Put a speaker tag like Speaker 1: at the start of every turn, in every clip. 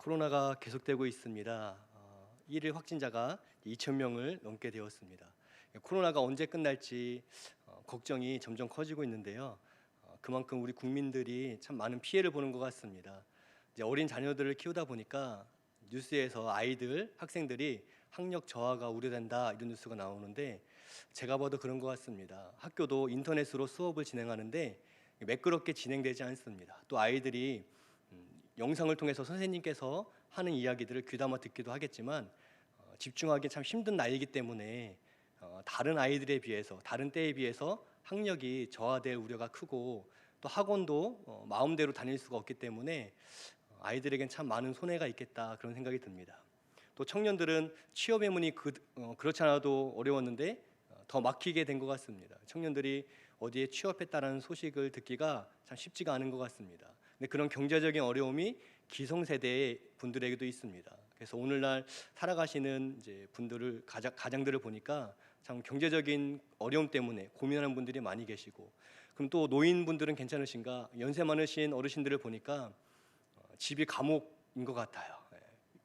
Speaker 1: 코로나가 계속되고 있습니다. 1일 확진자가 2,000명을 넘게 되었습니다. 코로나가 언제 끝날지 걱정이 점점 커지고 있는데요. 그만큼 우리 국민들이 참 많은 피해를 보는 것 같습니다. 이제 어린 자녀들을 키우다 보니까 뉴스에서 아이들, 학생들이 학력 저하가 우려된다 이런 뉴스가 나오는데 제가 봐도 그런 것 같습니다. 학교도 인터넷으로 수업을 진행하는데 매끄럽게 진행되지 않습니다. 또 아이들이 영상을 통해서 선생님께서 하는 이야기들을 귀담아 듣기도 하겠지만 집중하기 참 힘든 나이이기 때문에 다른 아이들에 비해서 다른 때에 비해서 학력이 저하될 우려가 크고 또 학원도 마음대로 다닐 수가 없기 때문에 아이들에겐 참 많은 손해가 있겠다 그런 생각이 듭니다. 또 청년들은 취업의 문이 그렇지 않아도 어려웠는데 더 막히게 된 것 같습니다. 청년들이 어디에 취업했다는 소식을 듣기가 참 쉽지가 않은 것 같습니다. 근데 그런 경제적인 어려움이 기성세대 분들에게도 있습니다. 그래서 오늘날 살아가시는 이제 분들을 가장들을 보니까 참 경제적인 어려움 때문에 고민하는 분들이 많이 계시고, 그럼 또 노인분들은 괜찮으신가? 연세 많으신 어르신들을 보니까 집이 감옥인 것 같아요.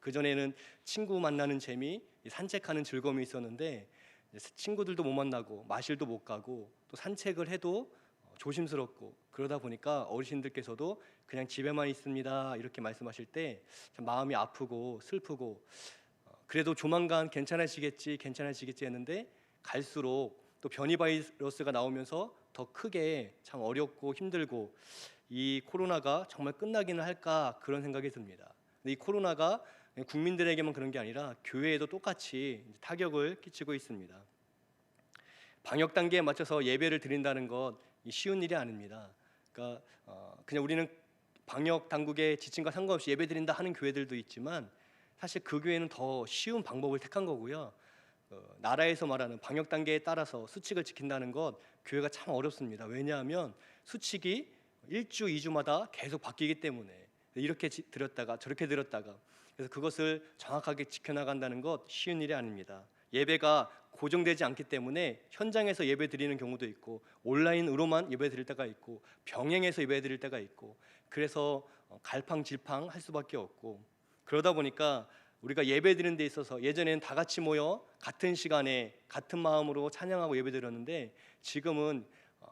Speaker 1: 그 전에는 친구 만나는 재미, 산책하는 즐거움이 있었는데 친구들도 못 만나고 마실도 못 가고 또 산책을 해도 조심스럽고 그러다 보니까 어르신들께서도 그냥 집에만 있습니다 이렇게 말씀하실 때 참 마음이 아프고 슬프고 그래도 조만간 괜찮아지겠지 했는데 갈수록 또 변이 바이러스가 나오면서 더 크게 참 어렵고 힘들고 이 코로나가 정말 끝나기는 할까 그런 생각이 듭니다. 근데 이 코로나가 국민들에게만 그런 게 아니라 교회에도 똑같이 타격을 끼치고 있습니다. 방역 단계에 맞춰서 예배를 드린다는 것 쉬운 일이 아닙니다. 그러니까 그냥 우리는 방역 당국의 지침과 상관없이 예배 드린다 하는 교회들도 있지만 사실 그 교회는 더 쉬운 방법을 택한 거고요. 나라에서 말하는 방역 단계에 따라서 수칙을 지킨다는 것 교회가 참 어렵습니다. 왜냐하면 수칙이 1주, 2주마다 계속 바뀌기 때문에 이렇게 드렸다가 저렇게 드렸다가 그래서 그것을 정확하게 지켜나간다는 것 쉬운 일이 아닙니다. 예배가 고정되지 않기 때문에 현장에서 예배 드리는 경우도 있고 온라인으로만 예배 드릴 때가 있고 병행해서 예배 드릴 때가 있고 그래서 갈팡질팡 할 수밖에 없고 그러다 보니까 우리가 예배 드리는 데 있어서 예전에는 다 같이 모여 같은 시간에 같은 마음으로 찬양하고 예배 드렸는데 지금은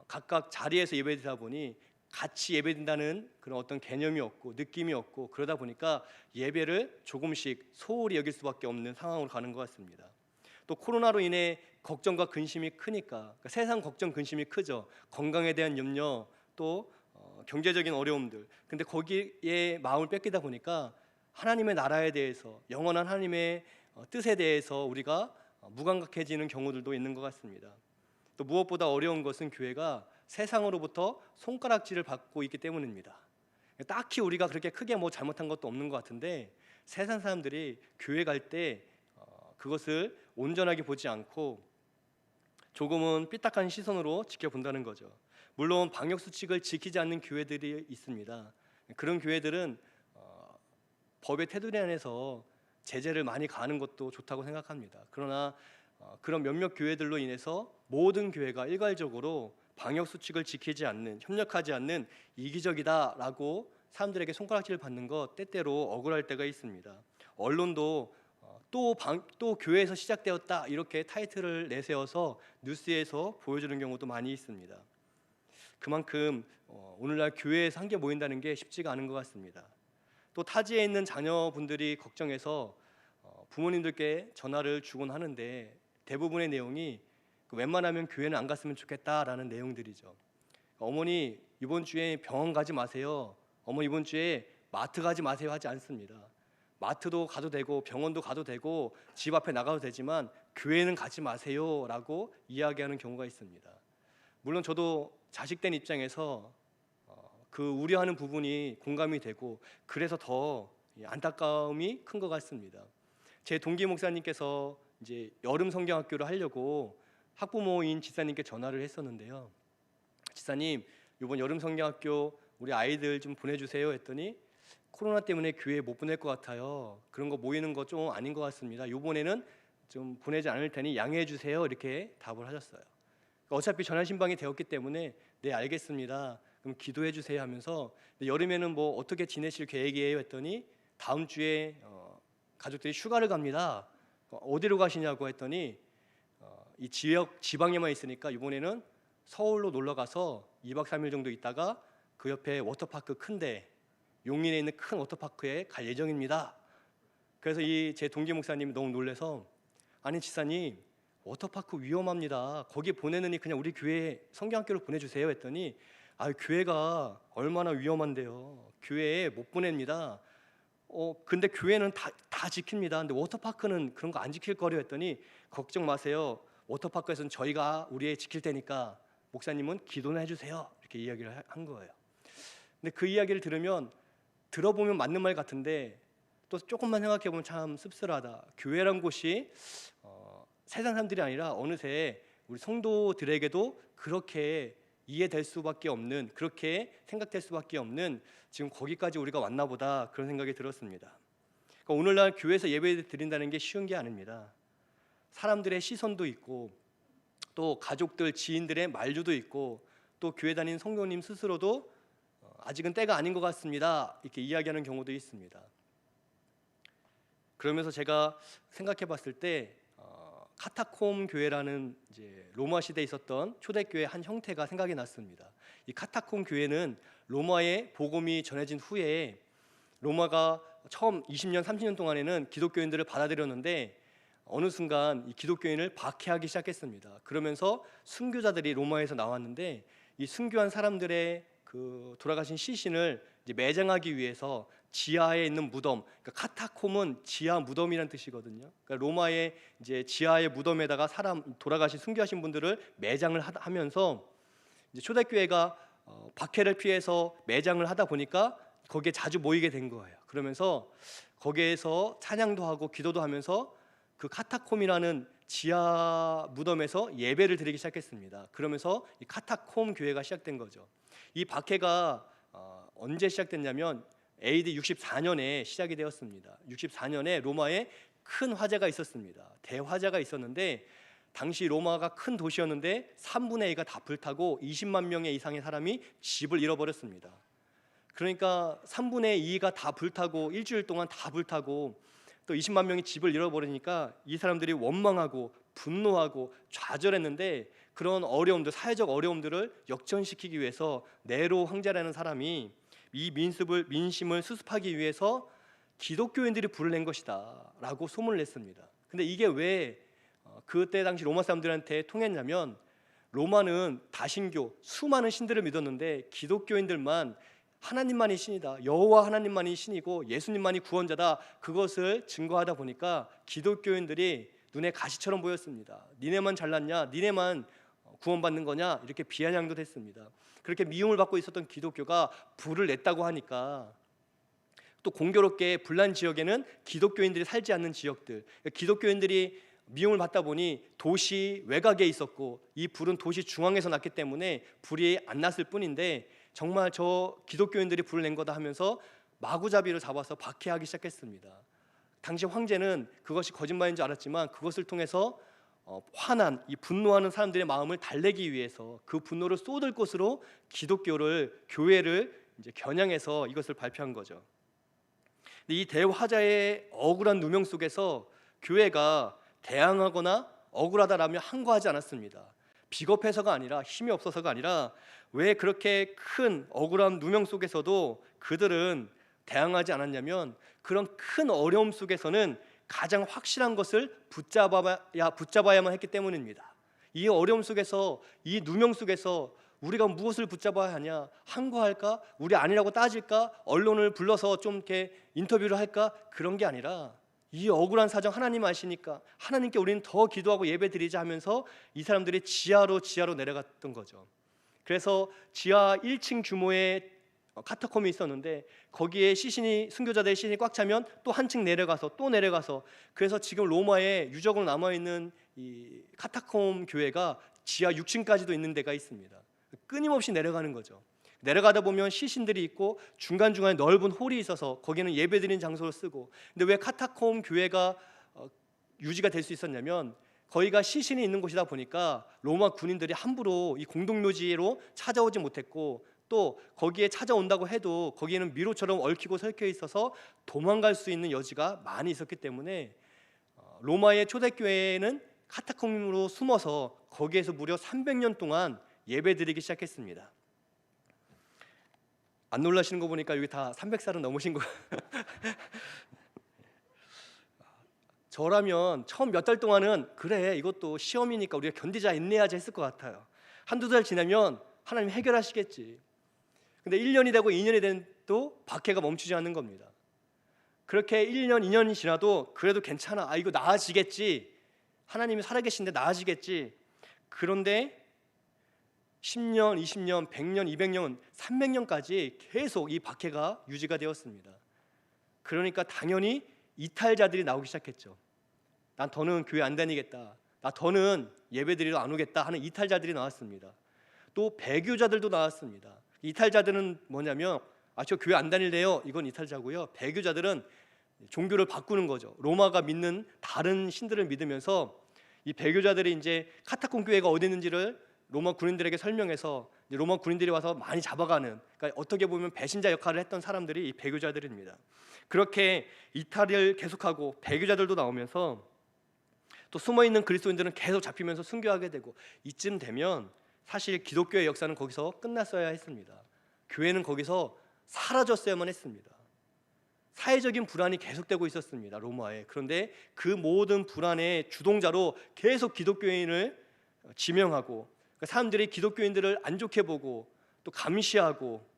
Speaker 1: 각각 자리에서 예배 드리다 보니 같이 예배드린다는 그런 어떤 개념이 없고 느낌이 없고 그러다 보니까 예배를 조금씩 소홀히 여길 수밖에 없는 상황으로 가는 것 같습니다. 또 코로나로 인해 걱정과 근심이 크니까 그러니까 세상 걱정 근심이 크죠. 건강에 대한 염려 또 경제적인 어려움들 근데 거기에 마음을 뺏기다 보니까 하나님의 나라에 대해서 영원한 하나님의 뜻에 대해서 우리가 무감각해지는 경우들도 있는 것 같습니다. 또 무엇보다 어려운 것은 교회가 세상으로부터 손가락질을 받고 있기 때문입니다. 딱히 우리가 그렇게 크게 뭐 잘못한 것도 없는 것 같은데 세상 사람들이 교회 갈 때 그것을 온전하게 보지 않고 조금은 삐딱한 시선으로 지켜본다는 거죠. 물론 방역 수칙을 지키지 않는 교회들이 있습니다. 그런 교회들은 법의 테두리 안에서 제재를 많이 가하는 것도 좋다고 생각합니다. 그러나 그런 몇몇 교회들로 인해서 모든 교회가 일괄적으로 방역 수칙을 지키지 않는, 협력하지 않는 이기적이다라고 사람들에게 손가락질을 받는 것 때때로 억울할 때가 있습니다. 언론도 또 교회에서 시작되었다 이렇게 타이틀을 내세워서 뉴스에서 보여주는 경우도 많이 있습니다. 그만큼 오늘날 교회에서 함께 모인다는 게 쉽지가 않은 것 같습니다. 또 타지에 있는 자녀분들이 걱정해서 부모님들께 전화를 주곤 하는데 대부분의 내용이 웬만하면 교회는 안 갔으면 좋겠다라는 내용들이죠. 어머니 이번 주에 병원 가지 마세요. 어머니 이번 주에 마트 가지 마세요 하지 않습니다. 마트도 가도 되고 병원도 가도 되고 집 앞에 나가도 되지만 교회는 가지 마세요 라고 이야기하는 경우가 있습니다. 물론 저도 자식된 입장에서 그 우려하는 부분이 공감이 되고 그래서 더 안타까움이 큰 것 같습니다. 제 동기 목사님께서 이제 여름 성경학교를 하려고 학부모인 지사님께 전화를 했었는데요. 지사님, 이번 여름 성경학교 우리 아이들 좀 보내주세요 했더니 코로나 때문에 교회 못 보낼 것 같아요. 그런 거 모이는 거 좀 아닌 것 같습니다. 이번에는 좀 보내지 않을 테니 양해해 주세요 이렇게 답을 하셨어요. 어차피 전화신방이 되었기 때문에 네 알겠습니다. 그럼 기도해 주세요 하면서 여름에는 뭐 어떻게 지내실 계획이에요 했더니 다음 주에 가족들이 휴가를 갑니다. 어디로 가시냐고 했더니 이 지방에만 있으니까 이번에는 서울로 놀러 가서 2박 3일 정도 있다가 그 옆에 워터파크 큰데 용인에 있는 큰 워터파크에 갈 예정입니다. 그래서 이 제 동기 목사님이 너무 놀래서 아니 지사님 워터파크 위험합니다. 거기 보내느니 그냥 우리 교회 성경학교로 보내주세요 했더니 아 교회가 얼마나 위험한데요. 교회에 못 보냅니다. 근데 교회는 다 지킵니다. 근데 워터파크는 그런 거 안 지킬 거려 했더니 걱정 마세요. 워터파크에서는 저희가 우리 애 지킬 테니까 목사님은 기도는 해주세요. 이렇게 이야기를 한 거예요. 근데 그 이야기를 들어보면 맞는 말 같은데 또 조금만 생각해 보면 참 씁쓸하다. 교회란 곳이 세상 사람들이 아니라 어느새 우리 성도들에게도 그렇게 이해될 수밖에 없는, 그렇게 생각될 수밖에 없는 지금 거기까지 우리가 왔나 보다 그런 생각이 들었습니다. 그러니까 오늘날 교회에서 예배 드린다는 게 쉬운 게 아닙니다. 사람들의 시선도 있고 또 가족들, 지인들의 만류도 있고 또 교회 다니는 성도님 스스로도 아직은 때가 아닌 것 같습니다. 이렇게 이야기하는 경우도 있습니다. 그러면서 제가 생각해 봤을 때 카타콤 교회라는 이제 로마 시대에 있었던 초대교회 한 형태가 생각이 났습니다. 이 카타콤 교회는 로마의 복음이 전해진 후에 로마가 처음 20년, 30년 동안에는 기독교인들을 받아들였는데 어느 순간 이 기독교인을 박해하기 시작했습니다. 그러면서 순교자들이 로마에서 나왔는데 이 순교한 사람들의 그 돌아가신 시신을 이제 매장하기 위해서 지하에 있는 무덤, 그러니까 카타콤은 지하 무덤이라는 뜻이거든요. 그러니까 로마의 이제 지하의 무덤에다가 사람 돌아가신 순교하신 분들을 매장을 하면서 이제 초대교회가 박해를 피해서 매장을 하다 보니까 거기에 자주 모이게 된 거예요. 그러면서 거기에서 찬양도 하고 기도도 하면서 그 카타콤이라는 지하 무덤에서 예배를 드리기 시작했습니다. 그러면서 이 카타콤 교회가 시작된 거죠. 이 박해가 언제 시작됐냐면 AD 64년에 시작이 되었습니다. 64년에 로마에 큰 화재가 있었습니다. 대화재가 있었는데 당시 로마가 큰 도시였는데 3분의 2가 다 불타고 20만 명의 이상의 사람이 집을 잃어버렸습니다. 그러니까 3분의 2가 다 불타고 일주일 동안 다 불타고 또 20만 명이 집을 잃어버리니까 이 사람들이 원망하고 분노하고 좌절했는데 그런 어려움들, 사회적 어려움들을 역전시키기 위해서 네로 황제라는 사람이 이 민심을 수습하기 위해서 기독교인들이 불을 낸 것이다 라고 소문을 냈습니다. 근데 이게 왜 그때 당시 로마 사람들한테 통했냐면 로마는 다신교, 수많은 신들을 믿었는데 기독교인들만 하나님만이 신이다, 여호와 하나님만이 신이고 예수님만이 구원자다, 그것을 증거하다 보니까 기독교인들이 눈에 가시처럼 보였습니다. 니네만 잘났냐, 니네만 구원받는 거냐, 이렇게 비아냥도 됐습니다. 그렇게 미움을 받고 있었던 기독교가 불을 냈다고 하니까 또 공교롭게 불난 지역에는 기독교인들이 살지 않는 지역들, 기독교인들이 미움을 받다 보니 도시 외곽에 있었고 이 불은 도시 중앙에서 났기 때문에 불이 안 났을 뿐인데 정말 저 기독교인들이 불을 낸 거다 하면서 마구잡이를 잡아서 박해하기 시작했습니다. 당시 황제는 그것이 거짓말인 줄 알았지만 그것을 통해서 화난, 이 분노하는 사람들의 마음을 달래기 위해서 그 분노를 쏟을 곳으로 교회를 이제 겨냥해서 이것을 발표한 거죠. 근데 이 대화자의 억울한 누명 속에서 교회가 대항하거나 억울하다라며 항거하지 않았습니다. 비겁해서가 아니라 힘이 없어서가 아니라 왜 그렇게 큰 억울한 누명 속에서도 그들은 대항하지 않았냐면 그런 큰 어려움 속에서는 가장 확실한 것을 붙잡아야만 했기 때문입니다. 이 어려움 속에서, 이 누명 속에서 우리가 무엇을 붙잡아야 하냐, 항거할까, 우리 아니라고 따질까, 언론을 불러서 좀 이렇게 인터뷰를 할까, 그런 게 아니라 이 억울한 사정 하나님 아시니까 하나님께 우리는 더 기도하고 예배드리자 하면서 이 사람들이 지하로 내려갔던 거죠. 그래서 지하 1층 규모의 카타콤이 있었는데 거기에 순교자들의 시신이 꽉 차면 또 한층 내려가서 또 내려가서, 그래서 지금 로마에 유적으로 남아있는 이 카타콤 교회가 지하 6층까지도 있는 데가 있습니다. 끊임없이 내려가는 거죠. 내려가다 보면 시신들이 있고 중간중간에 넓은 홀이 있어서 거기는 예배드리는 장소로 쓰고, 근데 왜 카타콤 교회가 유지가 될 수 있었냐면 거기가 시신이 있는 곳이다 보니까 로마 군인들이 함부로 이 공동묘지로 찾아오지 못했고 또 거기에 찾아온다고 해도 거기에는 미로처럼 얽히고 설켜 있어서 도망갈 수 있는 여지가 많이 있었기 때문에 로마의 초대교회는 카타콤으로 숨어서 거기에서 무려 300년 동안 예배드리기 시작했습니다. 안 놀라시는 거 보니까 여기 다 300살은 넘으신 거. 저라면 처음 몇 달 동안은 그래 이것도 시험이니까 우리가 견디자 인내하자 했을 것 같아요. 한두 달 지나면 하나님 해결하시겠지. 근데 1년이 되고 2년이 돼도 박해가 멈추지 않는 겁니다. 그렇게 1년, 2년이 지나도 그래도 괜찮아. 이거 나아지겠지. 하나님이 살아계신데 나아지겠지. 그런데 10년, 20년, 100년, 200년, 300년까지 계속 이 박해가 유지가 되었습니다. 그러니까 당연히 이탈자들이 나오기 시작했죠. 난 더는 교회 안 다니겠다. 나 더는 예배드리러 안 오겠다 하는 이탈자들이 나왔습니다. 또 배교자들도 나왔습니다. 이탈자들은 뭐냐면 저 교회 안 다닐래요. 이건 이탈자고요. 배교자들은 종교를 바꾸는 거죠. 로마가 믿는 다른 신들을 믿으면서 이 배교자들이 이제 카타콤 교회가 어디 있는지를 로마 군인들에게 설명해서 로마 군인들이 와서 많이 잡아가는, 그러니까 어떻게 보면 배신자 역할을 했던 사람들이 이 배교자들입니다. 그렇게 이탈을 계속하고 배교자들도 나오면서 또 숨어있는 그리스도인들은 계속 잡히면서 순교하게 되고, 이쯤 되면 사실 기독교의 역사는 거기서 끝났어야 했습니다. 교회는 거기서 사라졌어야만 했습니다. 사회적인 불안이 계속되고 있었습니다, 로마에. 그런데 그 모든 불안의 주동자로 계속 기독교인을 지명하고, 사람들이 기독교인들을 안 좋게 보고 또 감시하고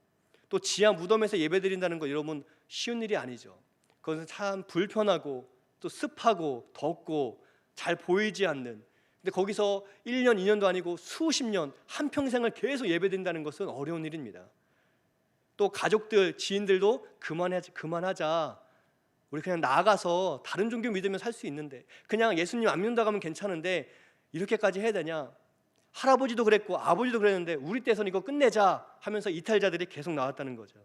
Speaker 1: 또 지하 무덤에서 예배드린다는 거 여러분 쉬운 일이 아니죠. 그것은 참 불편하고 또 습하고 덥고 잘 보이지 않는, 근데 거기서 1년, 2년도 아니고 수십 년, 한평생을 계속 예배드린다는 것은 어려운 일입니다. 또 가족들, 지인들도 그만하자. 우리 그냥 나아가서 다른 종교 믿으면 살 수 있는데, 그냥 예수님 안 믿는다고 하면 괜찮은데 이렇게까지 해야 되냐. 할아버지도 그랬고 아버지도 그랬는데 우리 때선 이거 끝내자 하면서 이탈자들이 계속 나왔다는 거죠.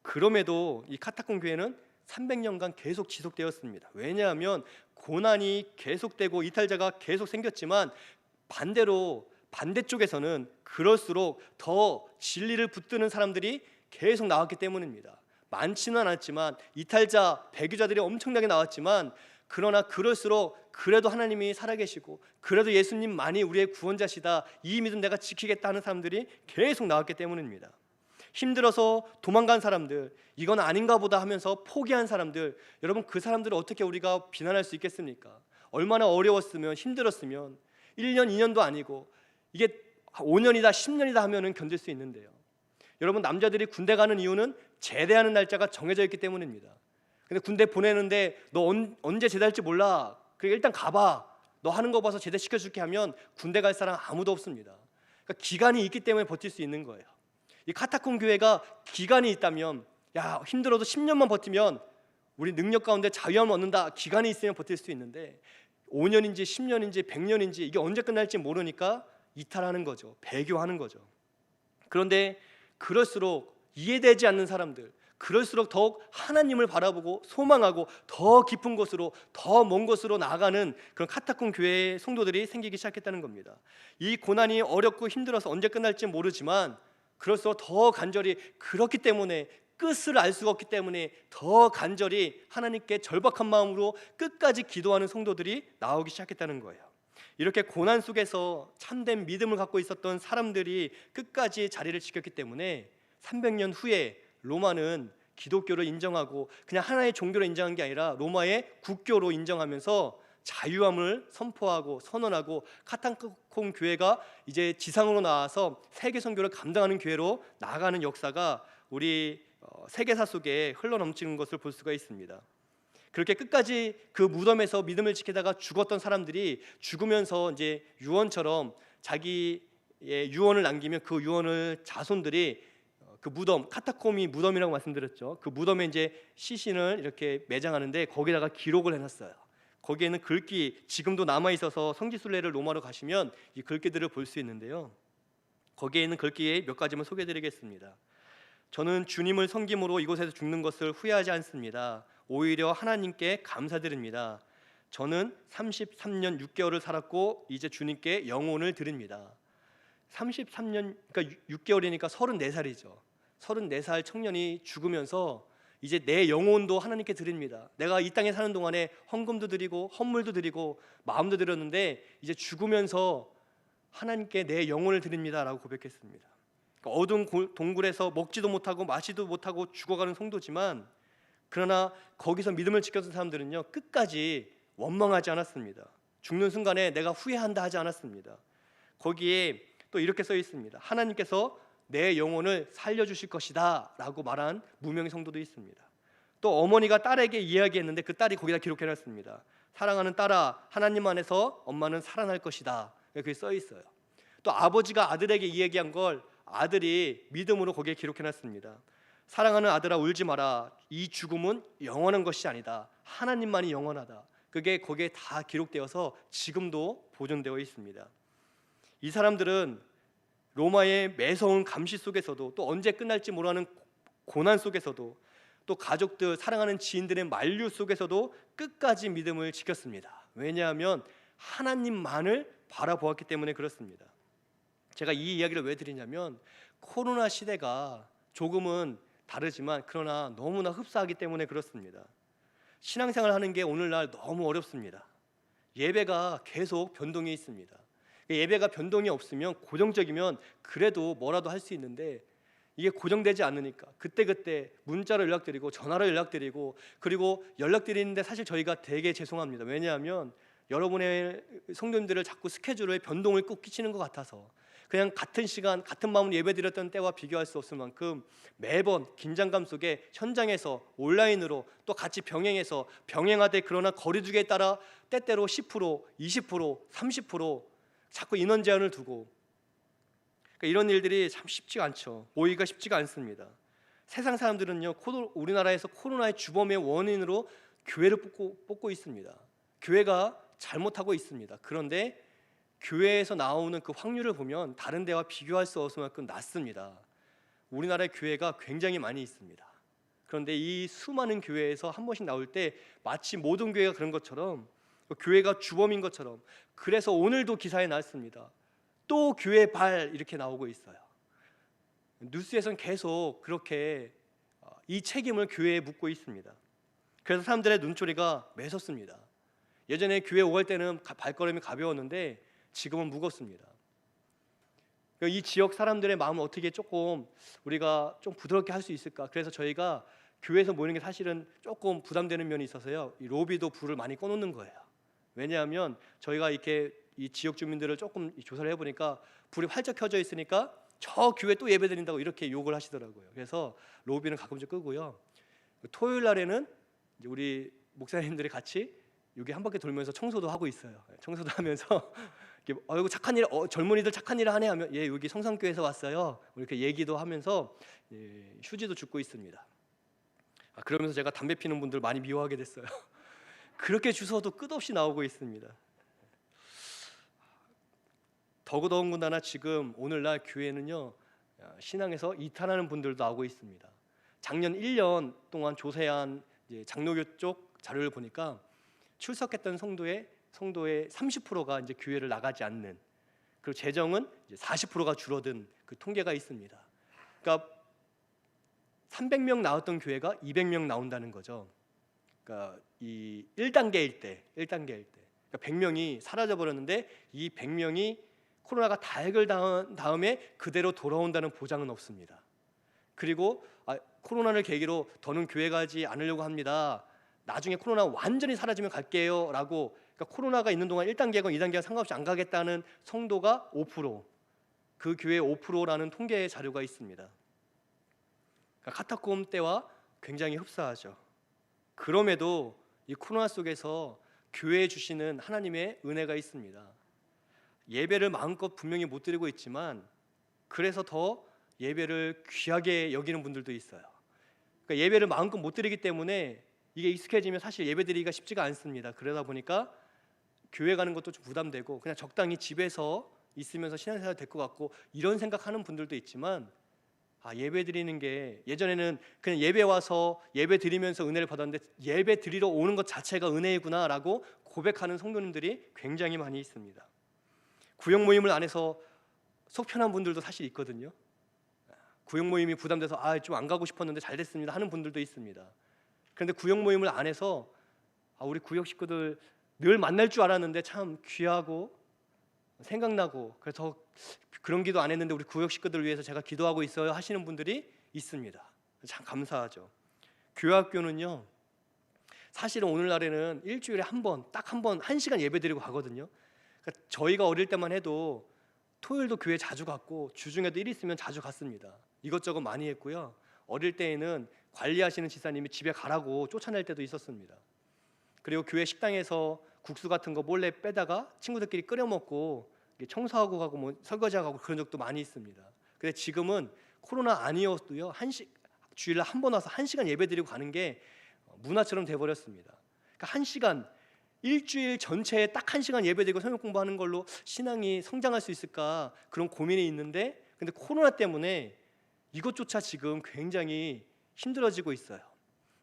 Speaker 1: 그럼에도 이 카타콤 교회는 300년간 계속 지속되었습니다. 왜냐하면 고난이 계속되고 이탈자가 계속 생겼지만 반대쪽에서는 그럴수록 더 진리를 붙드는 사람들이 계속 나왔기 때문입니다. 많지는 않았지만 이탈자, 배교자들이 엄청나게 나왔지만, 그러나 그럴수록 그래도 하나님이 살아계시고 그래도 예수님만이 우리의 구원자시다, 이 믿음 내가 지키겠다 하는 사람들이 계속 나왔기 때문입니다. 힘들어서 도망간 사람들, 이건 아닌가 보다 하면서 포기한 사람들, 여러분 그 사람들을 어떻게 우리가 비난할 수 있겠습니까? 얼마나 어려웠으면, 힘들었으면 1년, 2년도 아니고 이게 5년이다 10년이다 하면은 견딜 수 있는데요. 여러분 남자들이 군대 가는 이유는 제대하는 날짜가 정해져 있기 때문입니다. 근데 군대 보내는데 너 언제 제대할지 몰라. 그러니까 일단 가봐. 너 하는 거 봐서 제대시켜줄게 하면 군대 갈 사람 아무도 없습니다. 그러니까 기간이 있기 때문에 버틸 수 있는 거예요. 이 카타콤 교회가 기간이 있다면, 야 힘들어도 10년만 버티면 우리 능력 가운데 자유함을 얻는다, 기간이 있으면 버틸 수 있는데 5년인지 10년인지 100년인지 이게 언제 끝날지 모르니까 이탈하는 거죠. 배교하는 거죠. 그런데 그럴수록 이해되지 않는 사람들, 그럴수록 더욱 하나님을 바라보고 소망하고 더 깊은 곳으로, 더 먼 곳으로 나아가는 그런 카타콤 교회의 성도들이 생기기 시작했다는 겁니다. 이 고난이 어렵고 힘들어서 언제 끝날지 모르지만 그럴수록 더 간절히, 그렇기 때문에 끝을 알 수가 없기 때문에 더 간절히 하나님께 절박한 마음으로 끝까지 기도하는 성도들이 나오기 시작했다는 거예요. 이렇게 고난 속에서 참된 믿음을 갖고 있었던 사람들이 끝까지 자리를 지켰기 때문에 300년 후에 로마는 기독교를 인정하고 그냥 하나의 종교로 인정한 게 아니라 로마의 국교로 인정하면서 자유함을 선포하고 선언하고, 카타콤 교회가 이제 지상으로 나와서 세계 선교를 감당하는 교회로 나아가는 역사가 우리 세계사 속에 흘러넘치는 것을 볼 수가 있습니다. 그렇게 끝까지 그 무덤에서 믿음을 지키다가 죽었던 사람들이 죽으면서 이제 유언처럼 자기의 유언을 남기면 그 유언을 자손들이 그 무덤, 카타콤이 무덤이라고 말씀드렸죠. 그 무덤에 이제 시신을 이렇게 매장하는데 거기다가 기록을 해놨어요. 거기에는 글귀, 지금도 남아있어서 성지순례를 로마로 가시면 이 글귀들을 볼 수 있는데요. 거기에 있는 글귀에 몇 가지만 소개해드리겠습니다. 저는 주님을 섬김으로 이곳에서 죽는 것을 후회하지 않습니다. 오히려 하나님께 감사드립니다. 저는 33년 6개월을 살았고 이제 주님께 영혼을 드립니다. 33년, 그러니까 6개월이니까 34살이죠. 34살 청년이 죽으면서 이제 내 영혼도 하나님께 드립니다. 내가 이 땅에 사는 동안에 헌금도 드리고 헌물도 드리고 마음도 드렸는데 이제 죽으면서 하나님께 내 영혼을 드립니다라고 고백했습니다. 그러니까 어두운 동굴에서 먹지도 못하고 마시도 못하고 죽어가는 성도지만, 그러나 거기서 믿음을 지켰던 사람들은요, 끝까지 원망하지 않았습니다. 죽는 순간에 내가 후회한다 하지 않았습니다. 거기에 또 이렇게 써 있습니다. 하나님께서 내 영혼을 살려주실 것이다 라고 말한 무명의 성도도 있습니다. 또 어머니가 딸에게 이야기했는데 그 딸이 거기다 기록해놨습니다. 사랑하는 딸아, 하나님 안에서 엄마는 살아날 것이다. 그게 써 있어요. 또 아버지가 아들에게 이야기한 걸 아들이 믿음으로 거기에 기록해놨습니다. 사랑하는 아들아, 울지 마라. 이 죽음은 영원한 것이 아니다. 하나님만이 영원하다. 그게 거기에 다 기록되어서 지금도 보존되어 있습니다. 이 사람들은 로마의 매서운 감시 속에서도, 또 언제 끝날지 모르는 고난 속에서도, 또 가족들, 사랑하는 지인들의 만류 속에서도 끝까지 믿음을 지켰습니다. 왜냐하면 하나님만을 바라보았기 때문에 그렇습니다. 제가 이 이야기를 왜 드리냐면, 코로나 시대가 조금은 다르지만 그러나 너무나 흡사하기 때문에 그렇습니다. 신앙생활 하는 게 오늘날 너무 어렵습니다. 예배가 계속 변동이 있습니다. 예배가 변동이 없으면, 고정적이면 그래도 뭐라도 할 수 있는데, 이게 고정되지 않으니까 그때그때 문자로 연락드리고 전화로 연락드리고, 그리고 연락드리는데 사실 저희가 되게 죄송합니다. 왜냐하면 여러분의 성도님들을 자꾸 스케줄에 변동을 꼭 끼치는 것 같아서, 그냥 같은 시간 같은 마음으로 예배드렸던 때와 비교할 수 없을 만큼 매번 긴장감 속에 현장에서 온라인으로 또 같이 병행해서 병행하되, 그러나 거리두기에 따라 때때로 10%, 20%, 30% 자꾸 인원 제한을 두고, 그러니까 이런 일들이 참 쉽지가 않죠. 모이기가 쉽지가 않습니다. 세상 사람들은요, 우리나라에서 코로나의 주범의 원인으로 교회를 뽑고 있습니다. 교회가 잘못하고 있습니다. 그런데 교회에서 나오는 그 확률을 보면 다른 데와 비교할 수 없을 만큼 낮습니다. 우리나라의 교회가 굉장히 많이 있습니다. 그런데 이 수많은 교회에서 한 번씩 나올 때 마치 모든 교회가 그런 것처럼, 교회가 주범인 것처럼, 그래서 오늘도 기사에 나왔습니다. 또 교회 발 이렇게 나오고 있어요. 뉴스에서는 계속 그렇게 이 책임을 교회에 묻고 있습니다. 그래서 사람들의 눈초리가 매섭습니다. 예전에 교회 오갈 때는 발걸음이 가벼웠는데 지금은 무겁습니다. 이 지역 사람들의 마음을 어떻게 조금 우리가 좀 부드럽게 할 수 있을까? 그래서 저희가 교회에서 모이는 게 사실은 조금 부담되는 면이 있어서요, 이 로비도 불을 많이 꺼놓는 거예요. 왜냐하면 저희가 이렇게 이 지역 주민들을 조금 조사를 해보니까 불이 활짝 켜져 있으니까 저 교회 또 예배드린다고 이렇게 욕을 하시더라고요. 그래서 로비는 가끔씩 끄고요, 토요일 날에는 이제 우리 목사님들이 같이 여기 한 바퀴 돌면서 청소도 하고 있어요. 청소도 하면서 이거 착한 일, 젊은이들 착한 일을 하네 하면, 예, 여기 성산교회에서 왔어요. 이렇게 얘기도 하면서 휴지도 줍고 있습니다. 그러면서 제가 담배 피는 분들 많이 미워하게 됐어요. 그렇게 주워도 끝없이 나오고 있습니다. 더더군다나 지금 오늘날 교회는요, 신앙에서 이탈하는 분들도 나오고 있습니다. 작년 1년 동안 조사한 장로교 쪽 자료를 보니까 출석했던 성도의 30%가 이제 교회를 나가지 않는, 그리고 재정은 이제 40%가 줄어든 그 통계가 있습니다. 그러니까 300명 나왔던 교회가 200명 나온다는 거죠. 그러니까 이 1단계일 때 그러니까 100명이 사라져 버렸는데, 이 100명이 코로나가 다 해결된 다음에 그대로 돌아온다는 보장은 없습니다. 그리고 코로나를 계기로 더는 교회 가지 않으려고 합니다. 나중에 코로나 완전히 사라지면 갈게요 라고, 그러니까 코로나가 있는 동안 1단계건 2단계건 상관없이 안 가겠다는 성도가 5%, 그 교회 5%라는 통계 자료가 있습니다. 그러니까 카타콤 때와 굉장히 흡사하죠. 그럼에도 이 코로나 속에서 교회에 주시는 하나님의 은혜가 있습니다. 예배를 마음껏 분명히 못 드리고 있지만, 그래서 더 예배를 귀하게 여기는 분들도 있어요. 그러니까 예배를 마음껏 못 드리기 때문에 이게 익숙해지면 사실 예배 드리기가 쉽지가 않습니다. 그러다 보니까 교회 가는 것도 좀 부담되고 그냥 적당히 집에서 있으면서 신앙생활 될 것 같고, 이런 생각하는 분들도 있지만, 예배 드리는 게, 예전에는 그냥 예배 와서 예배 드리면서 은혜를 받았는데 예배 드리러 오는 것 자체가 은혜구나 라고 고백하는 성도님들이 굉장히 많이 있습니다. 구역 모임을 안 해서 속 편한 분들도 사실 있거든요. 구역 모임이 부담돼서 좀 안 가고 싶었는데 잘 됐습니다 하는 분들도 있습니다. 그런데 구역 모임을 안 해서 우리 구역 식구들 늘 만날 줄 알았는데 참 귀하고 생각나고 그래서 그런 기도 안 했는데 우리 구역 식구들을 위해서 제가 기도하고 있어요 하시는 분들이 있습니다. 참 감사하죠. 교회학교는요, 사실은 오늘날에는 일주일에 딱 한 번 1시간 예배드리고 가거든요. 그러니까 저희가 어릴 때만 해도 토요일도 교회 자주 갔고 주중에도 일 있으면 자주 갔습니다. 이것저것 많이 했고요. 어릴 때에는 관리하시는 지사님이 집에 가라고 쫓아낼 때도 있었습니다. 그리고 교회 식당에서 국수 같은 거 몰래 빼다가 친구들끼리 끓여 먹고 청소하고 가고 뭐 설거지하고 그런 적도 많이 있습니다. 근데 지금은 코로나 아니어도요, 주일에 한 번 와서 1시간 예배드리고 가는 게 문화처럼 돼버렸습니다. 그러니까 1시간, 일주일 전체에 딱 1시간 예배드리고 성경 공부하는 걸로 신앙이 성장할 수 있을까 그런 고민이 있는데, 근데 코로나 때문에 이것조차 지금 굉장히 힘들어지고 있어요.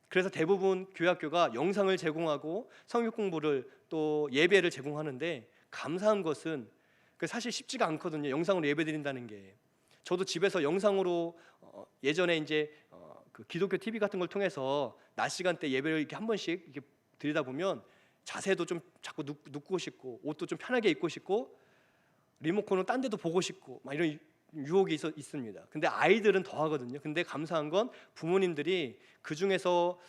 Speaker 1: 그래서 대부분 교회학교가 영상을 제공하고 성경 공부를 또 예배를 제공하는데, 감사한 것은 사실 쉽지가 않거든요. 영상으로 예배드린다는 게. 저도 집에서 영상으로 예전에 이제 그 기독교 TV 같은 걸 통해서 낮 시간대 예배를 이렇게 한 번씩 이렇게 드리다 보면 자세도 좀 자꾸 눕고 싶고 옷도 좀 편하게 입고 싶고 리모컨은 딴 데도 보고 싶고 막 이런 유혹이 있습니다. 근데 아이들은 더 하거든요. 근데 감사한 건 부모님들이 그 중에서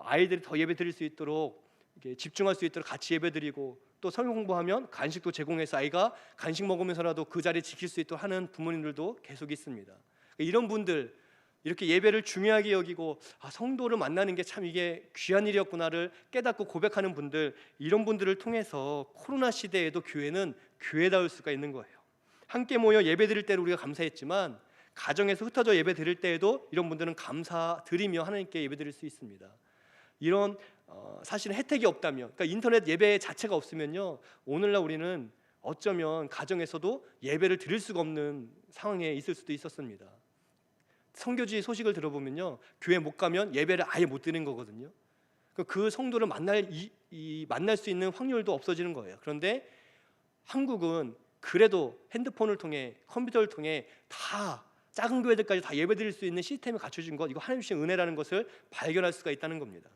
Speaker 1: 아이들이 더 예배 드릴 수 있도록 이렇게 집중할 수 있도록 같이 예배 드리고, 또 성경 공부하면 간식도 제공해서 아이가 간식 먹으면서라도 그 자리 지킬 수 있도록 하는 부모님들도 계속 있습니다. 이런 분들, 이렇게 예배를 중요하게 여기고 성도를 만나는 게 참 이게 귀한 일이었구나를 깨닫고 고백하는 분들, 이런 분들을 통해서 코로나 시대에도 교회는 교회다울 수가 있는 거예요. 함께 모여 예배 드릴 때는 우리가 감사했지만 가정에서 흩어져 예배 드릴 때에도 이런 분들은 감사드리며 하나님께 예배 드릴 수 있습니다. 이런 사실은 혜택이 없다면, 그러니까 인터넷 예배 자체가 없으면요, 오늘날 우리는 어쩌면 가정에서도 예배를 드릴 수가 없는 상황에 있을 수도 있었습니다. 선교지 소식을 들어보면요, 교회 못 가면 예배를 아예 못 드리는 거거든요. 그 성도를 만날 수 있는 확률도 없어지는 거예요. 그런데 한국은 그래도 핸드폰을 통해, 컴퓨터를 통해 다 작은 교회들까지 다 예배 드릴 수 있는 시스템이 갖춰진 것, 이거 하나님 주신 은혜라는 것을 발견할 수가 있다는 겁니다.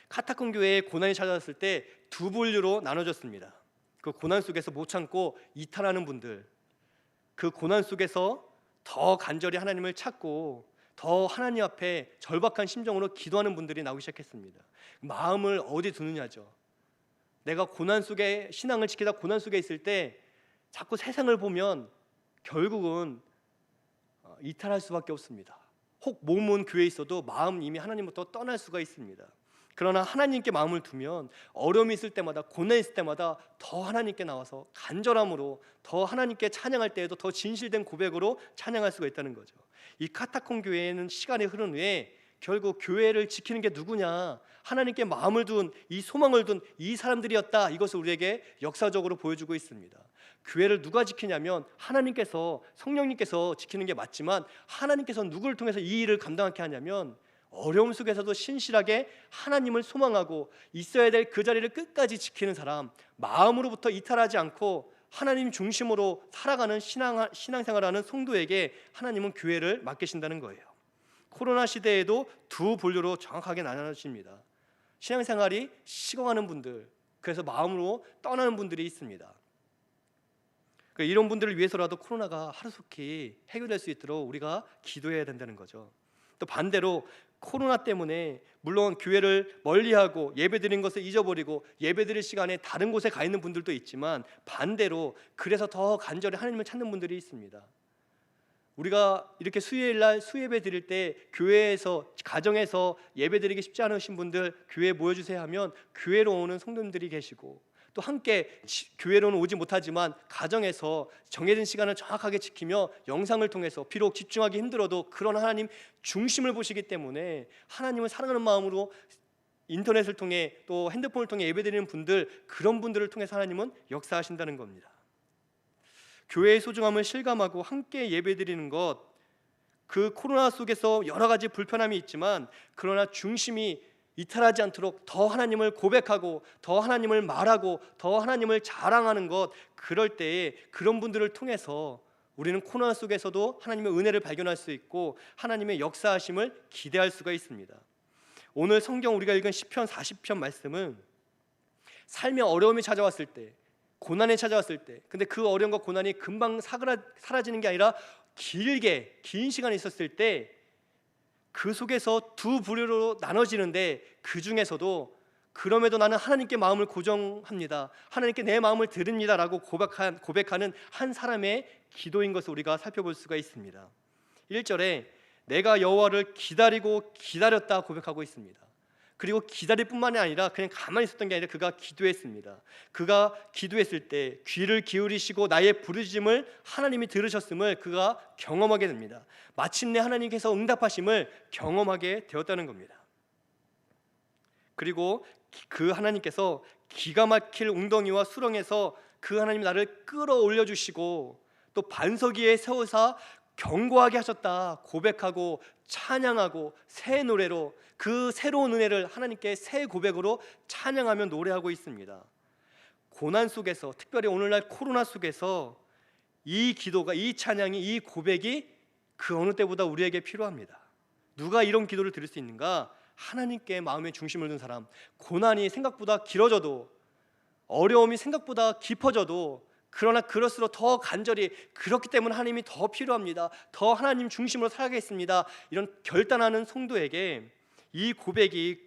Speaker 1: 카타콤 교회에 고난이 찾아왔을 때 두 분류로 나눠졌습니다. 그 고난 속에서 못 참고 이탈하는 분들, 그 고난 속에서 더 간절히 하나님을 찾고 더 하나님 앞에 절박한 심정으로 기도하는 분들이 나오기 시작했습니다. 마음을 어디 두느냐죠. 내가 고난 속에, 신앙을 지키다 고난 속에 있을 때 자꾸 세상을 보면 결국은 이탈할 수밖에 없습니다. 혹 몸은 교회에 있어도 마음 이미 하나님부터 떠날 수가 있습니다. 그러나 하나님께 마음을 두면 어려움이 있을 때마다, 고난이 있을 때마다 더 하나님께 나와서 간절함으로, 더 하나님께 찬양할 때에도 더 진실된 고백으로 찬양할 수가 있다는 거죠. 이 카타콤 교회는 시간이 흐른 후에 결국 교회를 지키는 게 누구냐, 하나님께 마음을 둔, 이 소망을 둔 이 사람들이었다, 이것을 우리에게 역사적으로 보여주고 있습니다. 교회를 누가 지키냐면 하나님께서, 성령님께서 지키는 게 맞지만 하나님께서 누구를 통해서 이 일을 감당하게 하냐면 어려움 속에서도 신실하게 하나님을 소망하고 있어야 될 그 자리를 끝까지 지키는 사람, 마음으로부터 이탈하지 않고 하나님 중심으로 살아가는 신앙생활하는 성도에게 하나님은 교회를 맡기신다는 거예요. 코로나 시대에도 두 분류로 정확하게 나눠집니다. 신앙생활이 식어가는 분들, 그래서 마음으로 떠나는 분들이 있습니다. 이런 분들을 위해서라도 코로나가 하루속히 해결될 수 있도록 우리가 기도해야 된다는 거죠. 또 반대로 코로나 때문에 물론 교회를 멀리하고 예배드린 것을 잊어버리고 예배드릴 시간에 다른 곳에 가 있는 분들도 있지만, 반대로 그래서 더 간절히 하나님을 찾는 분들이 있습니다. 우리가 이렇게 수요일날 수예배 드릴 때 교회에서, 가정에서 예배드리기 쉽지 않으신 분들 교회에 모여주세요 하면 교회로 오는 성도님들이 계시고, 또 함께 교회로는 오지 못하지만 가정에서 정해진 시간을 정확하게 지키며 영상을 통해서, 비록 집중하기 힘들어도 그런 하나님 중심을 보시기 때문에 하나님을 사랑하는 마음으로 인터넷을 통해 또 핸드폰을 통해 예배드리는 분들, 그런 분들을 통해서 하나님은 역사하신다는 겁니다. 교회의 소중함을 실감하고 함께 예배드리는 것, 그 코로나 속에서 여러 가지 불편함이 있지만 그러나 중심이 이탈하지 않도록 더 하나님을 고백하고 더 하나님을 말하고 더 하나님을 자랑하는 것, 그럴 때에 그런 분들을 통해서 우리는 코로나 속에서도 하나님의 은혜를 발견할 수 있고 하나님의 역사하심을 기대할 수가 있습니다. 오늘 성경 우리가 읽은 시편 40편 말씀은 삶의 어려움이 찾아왔을 때, 고난이 찾아왔을 때, 근데 그 어려움과 고난이 금방 사라지는 게 아니라 긴 시간이 있었을 때 그 속에서 두 부류로 나눠지는데, 그 중에서도 그럼에도 나는 하나님께 마음을 고정합니다, 하나님께 내 마음을 드립니다 라고 고백하는 한 사람의 기도인 것을 우리가 살펴볼 수가 있습니다. 1절에 내가 여호와를 기다리고 기다렸다 고백하고 있습니다. 그리고 기다릴 뿐만이 아니라 그냥 가만히 있었던 게 아니라 그가 기도했습니다. 그가 기도했을 때 귀를 기울이시고 나의 부르짖음을 하나님이 들으셨음을 그가 경험하게 됩니다. 마침내 하나님께서 응답하심을 경험하게 되었다는 겁니다. 그리고 그 하나님께서 기가 막힐 웅덩이와 수렁에서 그 하나님이 나를 끌어올려 주시고 또 반석 위에 세우사 견고하게 하셨다 고백하고 찬양하고 새 노래로 그 새로운 은혜를 하나님께 새 고백으로 찬양하며 노래하고 있습니다. 고난 속에서, 특별히 오늘날 코로나 속에서 이 기도가, 이 찬양이, 이 고백이 그 어느 때보다 우리에게 필요합니다. 누가 이런 기도를 드릴 수 있는가? 하나님께 마음의 중심을 둔 사람. 고난이 생각보다 길어져도, 어려움이 생각보다 깊어져도, 그러나 그럴수록 더 간절히 그렇기 때문에 하나님이 더 필요합니다, 더 하나님 중심으로 살아가겠습니다, 이런 결단하는 성도에게 이 고백이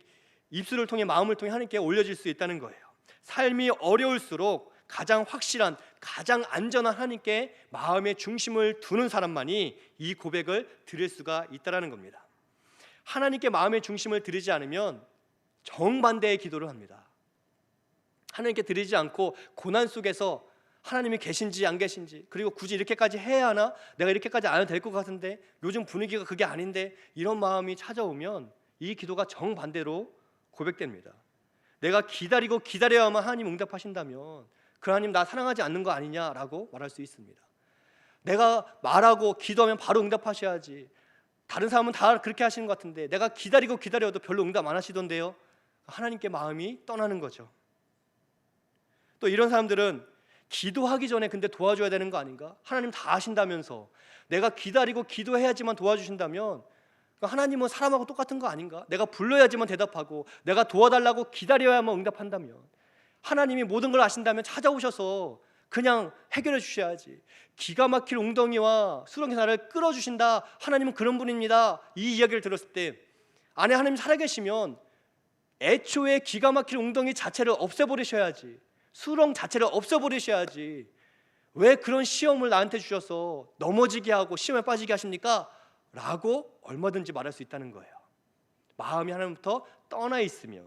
Speaker 1: 입술을 통해, 마음을 통해 하나님께 올려질 수 있다는 거예요. 삶이 어려울수록 가장 확실한, 가장 안전한 하나님께 마음의 중심을 두는 사람만이 이 고백을 드릴 수가 있다는 겁니다. 하나님께 마음의 중심을 드리지 않으면 정반대의 기도를 합니다. 하나님께 드리지 않고 고난 속에서 하나님이 계신지 안 계신지, 그리고 굳이 이렇게까지 해야 하나, 내가 이렇게까지 안 해도 될 것 같은데, 요즘 분위기가 그게 아닌데, 이런 마음이 찾아오면 이 기도가 정반대로 고백됩니다. 내가 기다리고 기다려야만 하나님 응답하신다면 그 하나님 나 사랑하지 않는 거 아니냐라고 말할 수 있습니다. 내가 말하고 기도하면 바로 응답하셔야지, 다른 사람은 다 그렇게 하시는 것 같은데 내가 기다리고 기다려도 별로 응답 안 하시던데요, 하나님께 마음이 떠나는 거죠. 또 이런 사람들은 기도하기 전에 근데 도와줘야 되는 거 아닌가? 하나님 다 아신다면서 내가 기다리고 기도해야지만 도와주신다면 하나님은 사람하고 똑같은 거 아닌가? 내가 불러야지만 대답하고 내가 도와달라고 기다려야만 응답한다면, 하나님이 모든 걸 아신다면 찾아오셔서 그냥 해결해 주셔야지. 기가 막힐 웅덩이와 수렁에서 나를 끌어주신다, 하나님은 그런 분입니다, 이 이야기를 들었을 때 안에 하나님 살아계시면 애초에 기가 막힐 웅덩이 자체를 없애버리셔야지, 수렁 자체를 없애버리셔야지, 왜 그런 시험을 나한테 주셔서 넘어지게 하고 시험에 빠지게 하십니까? 라고 얼마든지 말할 수 있다는 거예요. 마음이 하나님부터 떠나 있으면.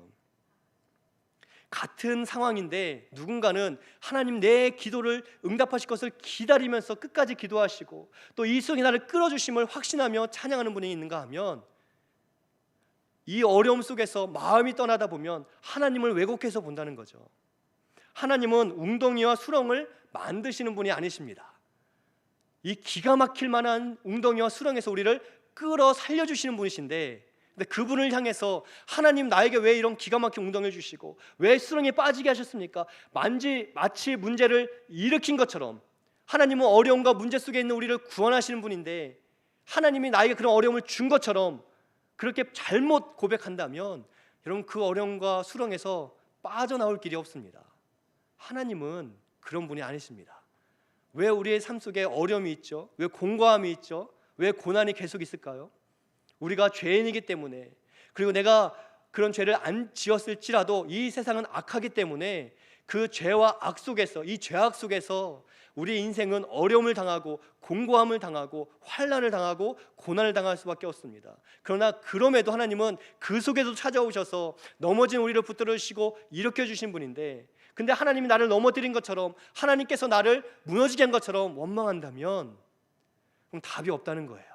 Speaker 1: 같은 상황인데 누군가는 하나님 내 기도를 응답하실 것을 기다리면서 끝까지 기도하시고 또 이 수렁이 나를 끌어주심을 확신하며 찬양하는 분이 있는가 하면, 이 어려움 속에서 마음이 떠나다 보면 하나님을 왜곡해서 본다는 거죠. 하나님은 웅덩이와 수렁을 만드시는 분이 아니십니다. 이 기가 막힐 만한 웅덩이와 수렁에서 우리를 끌어 살려주시는 분이신데, 근데 그분을 향해서 하나님 나에게 왜 이런 기가 막힌 웅덩이를 주시고 왜 수렁에 빠지게 하셨습니까? 마치 문제를 일으킨 것처럼, 하나님은 어려움과 문제 속에 있는 우리를 구원하시는 분인데 하나님이 나에게 그런 어려움을 준 것처럼 그렇게 잘못 고백한다면 여러분 그 어려움과 수렁에서 빠져나올 길이 없습니다. 하나님은 그런 분이 아니십니다. 왜 우리의 삶 속에 어려움이 있죠? 왜 공고함이 있죠? 왜 고난이 계속 있을까요? 우리가 죄인이기 때문에, 그리고 내가 그런 죄를 안 지었을지라도 이 세상은 악하기 때문에 그 죄와 악 속에서, 이 죄악 속에서 우리 인생은 어려움을 당하고 공고함을 당하고 환난을 당하고 고난을 당할 수밖에 없습니다. 그러나 그럼에도 하나님은 그 속에도 찾아오셔서 넘어진 우리를 붙들으시고 일으켜 주신 분인데, 근데 하나님이 나를 넘어뜨린 것처럼, 하나님께서 나를 무너지게 한 것처럼 원망한다면 그럼 답이 없다는 거예요.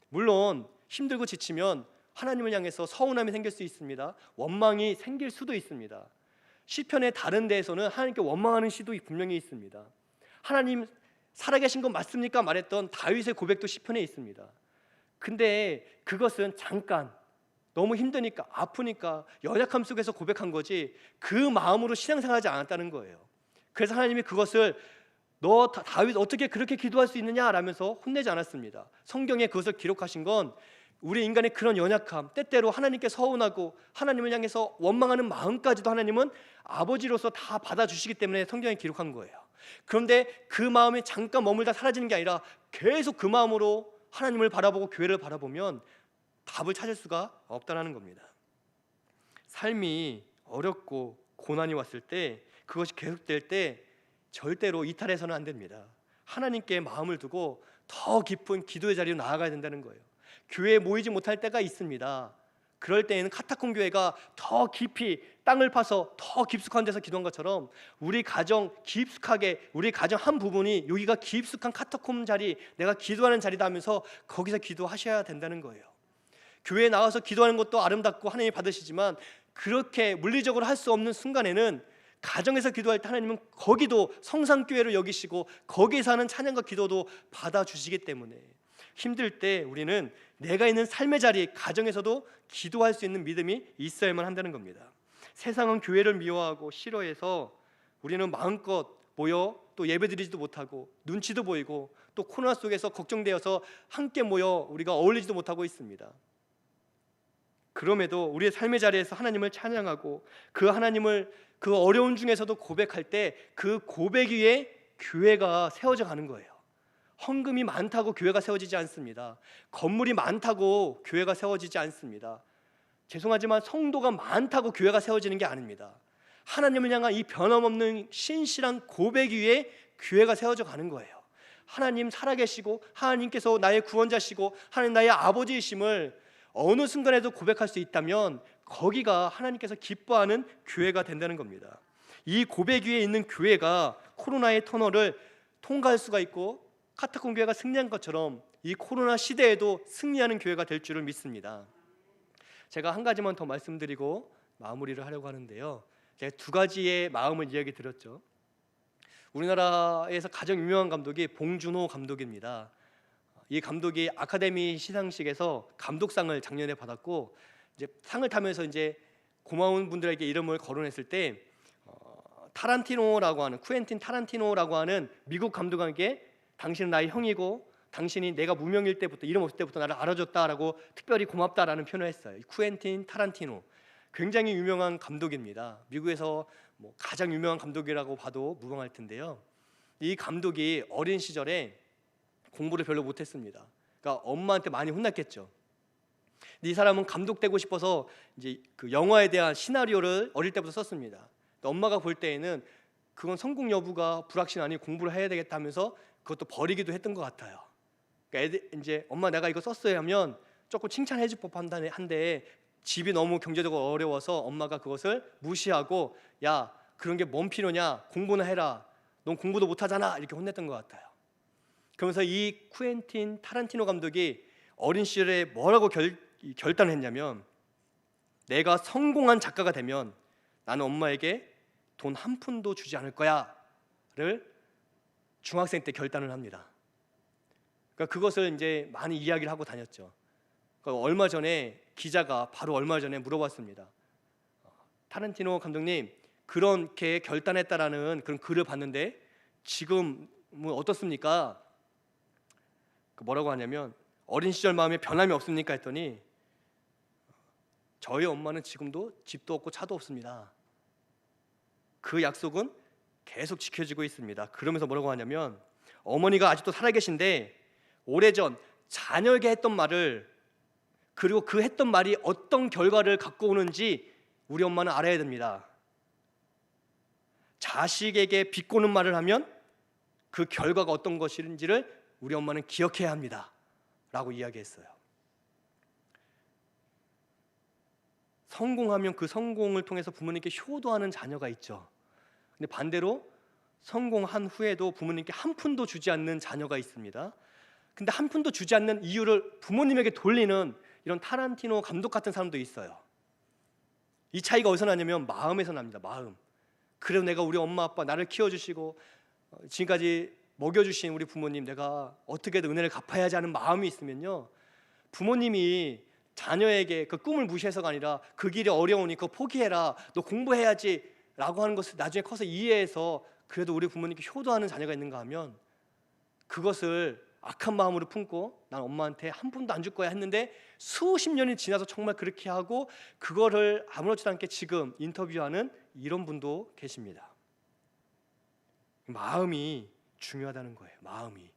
Speaker 1: 물론 힘들고 지치면 하나님을 향해서 서운함이 생길 수 있습니다. 원망이 생길 수도 있습니다. 시편의 다른 데에서는 하나님께 원망하는 시도 분명히 있습니다. 하나님 살아계신 건 맞습니까? 말했던 다윗의 고백도 시편에 있습니다. 근데 그것은 잠깐, 너무 힘드니까, 아프니까, 연약함 속에서 고백한 거지 그 마음으로 신앙생활하지 않았다는 거예요. 그래서 하나님이 그것을 너 다윗 어떻게 그렇게 기도할 수 있느냐 라면서 혼내지 않았습니다. 성경에 그것을 기록하신 건 우리 인간의 그런 연약함, 때때로 하나님께 서운하고 하나님을 향해서 원망하는 마음까지도 하나님은 아버지로서 다 받아주시기 때문에 성경에 기록한 거예요. 그런데 그 마음이 잠깐 머물다 사라지는 게 아니라 계속 그 마음으로 하나님을 바라보고 교회를 바라보면 답을 찾을 수가 없다는 겁니다. 삶이 어렵고 고난이 왔을 때, 그것이 계속될 때 절대로 이탈해서는 안 됩니다. 하나님께 마음을 두고 더 깊은 기도의 자리로 나아가야 된다는 거예요. 교회에 모이지 못할 때가 있습니다. 그럴 때에는 카타콤 교회가 더 깊이 땅을 파서 더 깊숙한 데서 기도한 것처럼 우리 가정 깊숙하게, 우리 가정 한 부분이 여기가 깊숙한 카타콤 자리, 내가 기도하는 자리다 하면서 거기서 기도하셔야 된다는 거예요. 교회에 나와서 기도하는 것도 아름답고 하나님이 받으시지만 그렇게 물리적으로 할 수 없는 순간에는 가정에서 기도할 때 하나님은 거기도 성산교회로 여기시고 거기에서 하는 찬양과 기도도 받아주시기 때문에 힘들 때 우리는 내가 있는 삶의 자리, 가정에서도 기도할 수 있는 믿음이 있어야만 한다는 겁니다. 세상은 교회를 미워하고 싫어해서 우리는 마음껏 모여 또 예배드리지도 못하고 눈치도 보이고 또 코로나 속에서 걱정되어서 함께 모여 우리가 어울리지도 못하고 있습니다. 그럼에도 우리의 삶의 자리에서 하나님을 찬양하고 그 하나님을 그 어려운 중에서도 고백할 때 그 고백 위에 교회가 세워져 가는 거예요. 헌금이 많다고 교회가 세워지지 않습니다. 건물이 많다고 교회가 세워지지 않습니다. 죄송하지만 성도가 많다고 교회가 세워지는 게 아닙니다. 하나님을 향한 이 변함없는 신실한 고백 위에 교회가 세워져 가는 거예요. 하나님 살아계시고 하나님께서 나의 구원자시고 하나님 나의 아버지이심을 어느 순간에도 고백할 수 있다면 거기가 하나님께서 기뻐하는 교회가 된다는 겁니다. 이 고백 위에 있는 교회가 코로나의 터널을 통과할 수가 있고 카타콤 교회가 승리한 것처럼 이 코로나 시대에도 승리하는 교회가 될 줄을 믿습니다. 제가 한 가지만 더 말씀드리고 마무리를 하려고 하는데요. 제가 두 가지의 마음을 이야기 드렸죠. 우리나라에서 가장 유명한 감독이 봉준호 감독입니다. 이 감독이 아카데미 시상식에서 감독상을 작년에 받았고 이제 상을 타면서 이제 고마운 분들에게 이름을 거론했을 때 타란티노라고 하는 쿠엔틴 타란티노라고 하는 미국 감독에게 당신은 나의 형이고 당신이 내가 무명일 때부터 이름 없을 때부터 나를 알아줬다라고 특별히 고맙다라는 표현을 했어요. 쿠엔틴 타란티노 굉장히 유명한 감독입니다. 미국에서 가장 유명한 감독이라고 봐도 무방할 텐데요. 이 감독이 어린 시절에 공부를 별로 못했습니다. 그러니까 엄마한테 많이 혼났겠죠. 근데 이 사람은 감독 되고 싶어서 이제 그 영화에 대한 시나리오를 어릴 때부터 썼습니다. 엄마가 볼 때에는 그건 성공 여부가 불확실하니 공부를 해야 되겠다면서 그것도 버리기도 했던 것 같아요. 그러니까 이제 엄마 내가 이거 썼어요 하면 조금 칭찬해 줄 법한데 집이 너무 경제적으로 어려워서 엄마가 그것을 무시하고 야 그런 게 뭔 필요냐 공부나 해라 넌 공부도 못하잖아 이렇게 혼냈던 것 같아요. 그러면서 이 쿠엔틴 타란티노 감독이 어린 시절에 뭐라고 결단을 했냐면 내가 성공한 작가가 되면 나는 엄마에게 돈 한 푼도 주지 않을 거야를 중학생 때 결단을 합니다. 그러니까 그것을 이제 많이 이야기를 하고 다녔죠. 그러니까 얼마 전에 기자가 바로 얼마 전에 물어봤습니다. 타란티노 감독님 그렇게 결단했다라는 그런 글을 봤는데 지금은 어떻습니까? 뭐라고 하냐면 어린 시절 마음에 변함이 없습니까? 했더니 저희 엄마는 지금도 집도 없고 차도 없습니다. 그 약속은 계속 지켜지고 있습니다. 그러면서 뭐라고 하냐면 어머니가 아직도 살아계신데 오래전 자녀에게 했던 말을 그리고 그 했던 말이 어떤 결과를 갖고 오는지 우리 엄마는 알아야 됩니다. 자식에게 비꼬는 말을 하면 그 결과가 어떤 것인지를 우리 엄마는 기억해야 합니다 라고 이야기했어요. 성공하면 그 성공을 통해서 부모님께 효도하는 자녀가 있죠. 근데 반대로 성공한 후에도 부모님께 한 푼도 주지 않는 자녀가 있습니다. 근데 한 푼도 주지 않는 이유를 부모님에게 돌리는 이런 타란티노 감독 같은 사람도 있어요. 이 차이가 어디서 나냐면 마음에서 납니다. 마음. 그래도 내가 우리 엄마 아빠 나를 키워주시고 지금까지 먹여주신 우리 부모님 내가 어떻게든 은혜를 갚아야지 하는 마음이 있으면요 부모님이 자녀에게 그 꿈을 무시해서가 아니라 그 길이 어려우니 그거 포기해라 너 공부해야지 라고 하는 것을 나중에 커서 이해해서 그래도 우리 부모님께 효도하는 자녀가 있는가 하면 그것을 악한 마음으로 품고 난 엄마한테 한 푼도 안 줄 거야 했는데 수십 년이 지나서 정말 그렇게 하고 그거를 아무렇지도 않게 지금 인터뷰하는 이런 분도 계십니다. 마음이 중요하다는 거예요. 마음이.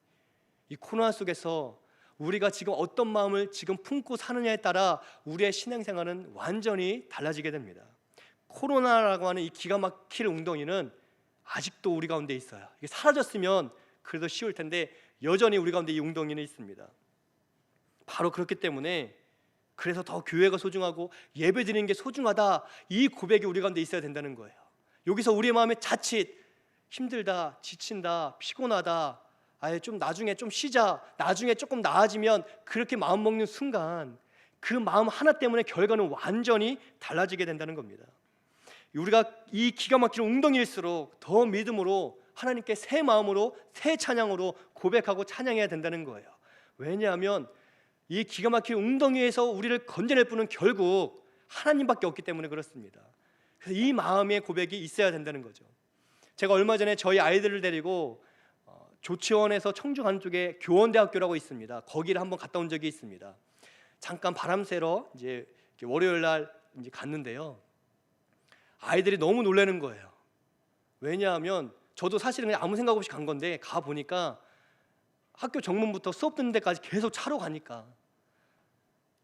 Speaker 1: 이 코로나 속에서 우리가 지금 어떤 마음을 지금 품고 사느냐에 따라 우리의 신앙생활은 완전히 달라지게 됩니다. 코로나라고 하는 이 기가 막힐 웅덩이는 아직도 우리 가운데 있어요. 이게 사라졌으면 그래도 쉬울 텐데 여전히 우리 가운데 이 웅덩이는 있습니다. 바로 그렇기 때문에 그래서 더 교회가 소중하고 예배드리는 게 소중하다, 이 고백이 우리 가운데 있어야 된다는 거예요. 여기서 우리의 마음에 자칫 힘들다, 지친다, 피곤하다, 아예 좀 나중에 좀 쉬자, 나중에 조금 나아지면 그렇게 마음 먹는 순간 그 마음 하나 때문에 결과는 완전히 달라지게 된다는 겁니다. 우리가 이 기가 막히는 웅덩이일수록 더 믿음으로 하나님께 새 마음으로 새 찬양으로 고백하고 찬양해야 된다는 거예요. 왜냐하면 이 기가 막힌 웅덩이에서 우리를 건져낼 분은 결국 하나님밖에 없기 때문에 그렇습니다. 그래서 이 마음의 고백이 있어야 된다는 거죠. 제가 얼마 전에 저희 아이들을 데리고 조치원에서 청주 가는 쪽에 교원대학교라고 있습니다. 거기를 한번 갔다 온 적이 있습니다. 잠깐 바람 쐬러 이제 월요일 날 이제 갔는데요. 아이들이 너무 놀라는 거예요. 왜냐하면 저도 사실은 그냥 아무 생각 없이 간 건데 가 보니까 학교 정문부터 수업 듣는 데까지 계속 차로 가니까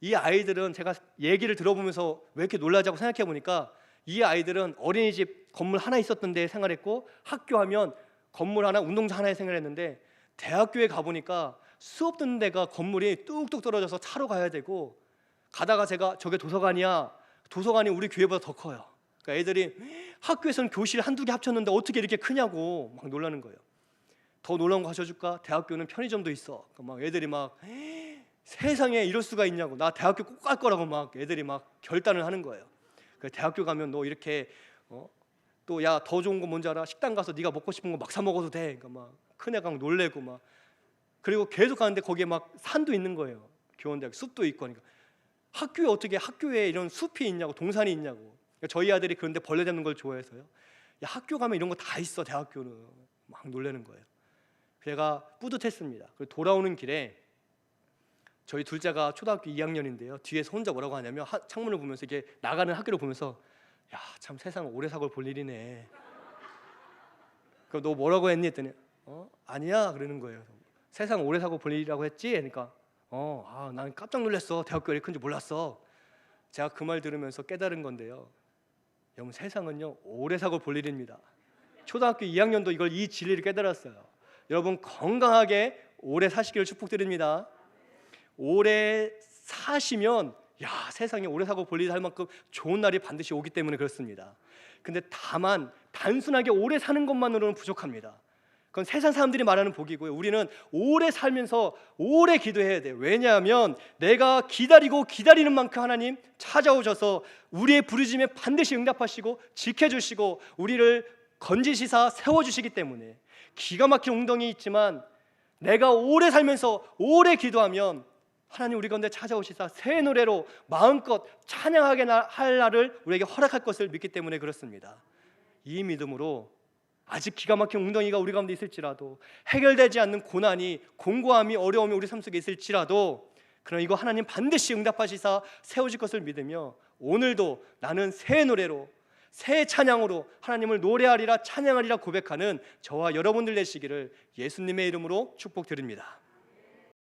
Speaker 1: 이 아이들은 제가 얘기를 들어보면서 왜 이렇게 놀라자고 생각해 보니까 이 아이들은 어린이집 건물 하나 있었던 데 생활했고 학교 하면 건물 하나, 운동장 하나에 생활했는데 대학교에 가보니까 수업 듣는 데가 건물이 뚝뚝 떨어져서 차로 가야 되고 가다가 제가 저게 도서관이야, 도서관이 우리 교회보다 더 커요. 그러니까 애들이 학교에서는 교실 한두 개 합쳤는데 어떻게 이렇게 크냐고 막 놀라는 거예요. 더 놀라운 거 가르쳐줄까? 대학교는 편의점도 있어. 그러니까 막 애들이 막 세상에 이럴 수가 있냐고, 나 대학교 꼭 갈 거라고 막 애들이 막 결단을 하는 거예요. 그러니까 대학교 가면 너 이렇게 또 야 더 좋은 거 뭔지 알아? 식당 가서 네가 먹고 싶은 거 막 사 먹어도 돼. 그러니까 막 큰애가 막 놀래고 막 그리고 계속 가는데 거기에 막 산도 있는 거예요. 교원대학 숲도 있고 하니까 학교에 어떻게 학교에 이런 숲이 있냐고, 동산이 있냐고. 그러니까 저희 아들이 그런데 벌레 잡는 걸 좋아해서요. 야 학교 가면 이런 거 다 있어 대학교는 막 놀라는 거예요. 제가 뿌듯했습니다. 그리고 돌아오는 길에 저희 둘째가 초등학교 2학년인데요. 뒤에서 혼자 뭐라고 하냐면 창문을 보면서 이게 나가는 학교를 보면서 야 참 세상 오래 사고 볼 일이네. 그럼 너 뭐라고 했니? 했더니 아니야 그러는 거예요. 세상 오래 사고 볼 일이라고 했지? 그러니까 난 깜짝 놀랐어. 대학교 이렇게 큰지 몰랐어. 제가 그 말 들으면서 깨달은 건데요. 여러분 세상은요 오래 사고 볼 일입니다. 초등학교 2학년도 이 진리를 깨달았어요. 여러분 건강하게 오래 사시기를 축복드립니다. 오래 사시면 세상에 오래 사고 볼 일 할 만큼 좋은 날이 반드시 오기 때문에 그렇습니다. 근데 다만 단순하게 오래 사는 것만으로는 부족합니다. 그건 세상 사람들이 말하는 복이고요. 우리는 오래 살면서 오래 기도해야 돼요. 왜냐하면 내가 기다리는 만큼 하나님 찾아오셔서 우리의 부르심에 반드시 응답하시고 지켜주시고 우리를 건지시사 세워주시기 때문에 기가 막힌 웅덩이 있지만 내가 오래 살면서 오래 기도하면 하나님 우리 가운데 찾아오시사 새 노래로 마음껏 찬양하게 할 날을 우리에게 허락할 것을 믿기 때문에 그렇습니다. 이 믿음으로 아직 기가 막힌 웅덩이가 우리 가운데 있을지라도 해결되지 않는 고난이, 공고함이, 어려움이 우리 삶 속에 있을지라도 그러나 이거 하나님 반드시 응답하시사 세우실 것을 믿으며 오늘도 나는 새 노래로 새 찬양으로 하나님을 노래하리라 찬양하리라 고백하는 저와 여러분들 되시기를 예수님의 이름으로 축복드립니다.